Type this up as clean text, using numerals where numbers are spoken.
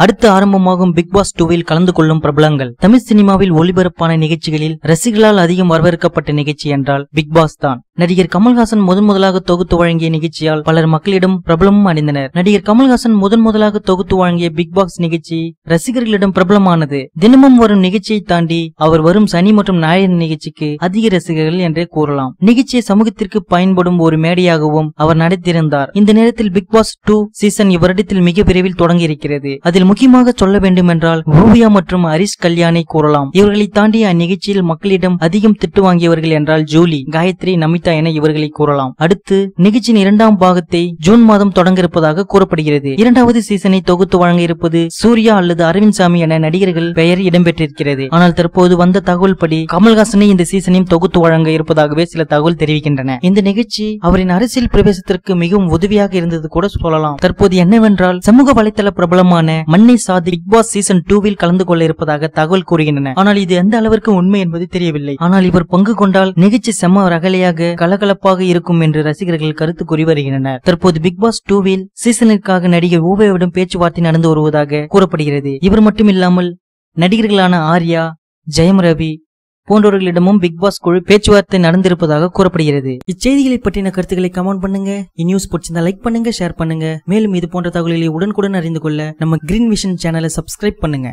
அடுத்து ஆரம்பமாகும் big pass 2ல் கலந்து கொள்ளும் பிரபலங்கள். தமிழ் சினிமாவில் ஒளிபரப்பான நிகழ்ச்சிகளில் ரசிகர்களால் அதிகம் வரவேற்கப்பட்ட நிகழ்ச்சி என்றால் பிக் பாஸ் தான். நடிகர் கமல்ஹாசன் முதலாக தொகுத்து வழங்கிய நிகழ்ச்சியால் பலர் மக்களிடம் பிரபலமும் அடைந்தனர். நடிகர் கமல்ஹாசன் முதலாக தொகுத்து வழங்கிய பிக் பாஸ் நிகழ்ச்சி ரசிகர்களிடம் பிரபலமானது. தினமும் வரும் நிகழ்ச்சியை தாண்டி அவர் வரும் சனி மற்றும் ஞாயிறு நிகழ்ச்சிக்கு அதிக ரசிகர்கள் என்றே கூறலாம். நிகழ்ச்சியை சமூகத்திற்கு பயன்படும் ஒரு மேடையாகவும் அவர் நடத்தியிருந்தார். இந்த நேரத்தில் பிக் பாஸ் 2 சீசன் இவ்வருடத்தில் மிக விரைவில் தொடங்கி இருக்கிறது. அதில் முக்கியமாக சொல்ல வேண்டும் என்றால் ஓவியா மற்றும் ஹரிஷ் கல்யாணை கூறலாம். இவர்களை தாண்டி அந்நிகழ்ச்சியில் மக்களிடம் அதிகம் திட்டு வாங்கியவர்கள் என்றால் ஜூலி, காயத்ரி, நமிதா என இவர்களை கூறலாம். அடுத்து நிகழ்ச்சியின் 2ஆம் பாகத்தை ஜூன் மாதம் தொடங்க இருப்பதாக கூறப்படுகிறது. 2வது சீசனை தொகுத்து வழங்க இருப்பது சூர்யா அல்லது அரவிந்த் சாமி என நடிகர்கள் பெயர் இடம்பெற்றிருக்கிறது. ஆனால் தற்போது வந்த தகவல் படி கமல்ஹாசனை இந்த சீசனையும் தொகுத்து வழங்க இருப்பதாகவே சில தகவல் தெரிவிக்கின்றன. இந்த நிகழ்ச்சி அவரின் அரசியல் பிரவேசத்திற்கு மிகவும் உதவியாக இருந்தது கூட சொல்லலாம். தற்போது என்னவென்றால் சமூக வலைதள பிரபலமான மண்ணை சாதி பிக் பாஸ் சீசன் 2ல் கலந்து கொள்ள இருப்பதாக தகவல் கூறுகின்றன. ஆனால் இது எந்த அளவிற்கு உண்மை என்பது தெரியவில்லை. ஆனால் இவர் பங்கு கொண்டால் நிகழ்ச்சி செம்ம ரகலையாக கலகலப்பாக இருக்கும் என்று ரசிகர்கள் கருத்து கூறி வருகின்றனர். தற்போது பிக் பாஸ் 2ல் சீசனிற்காக நடிகர் ஓவியாவிடம் பேச்சுவார்த்தை நடந்து வருவதாக கூறப்படுகிறது. இவர் மட்டுமில்லாமல் நடிகர்களான ஆர்யா, ஜெயம் ரவி போன்றவர்களிடமும் பிக் பாஸ் குழு பேச்சுவார்த்தை நடந்திருப்பதாக கூறப்படுகிறது. இச்செய்திகளை பற்றின கருத்துக்களை கமெண்ட் பண்ணுங்க. இந்நியூஸ் பிடிச்சிருந்தா லைக் பண்ணுங்க, ஷேர் பண்ணுங்க. மேலும் இது போன்ற தகவல்களை உடனுக்குடன் அறிந்து கொள்ள நம்ம கிரீன் விஷன் சேனலை சப்ஸ்கிரைப் பண்ணுங்க.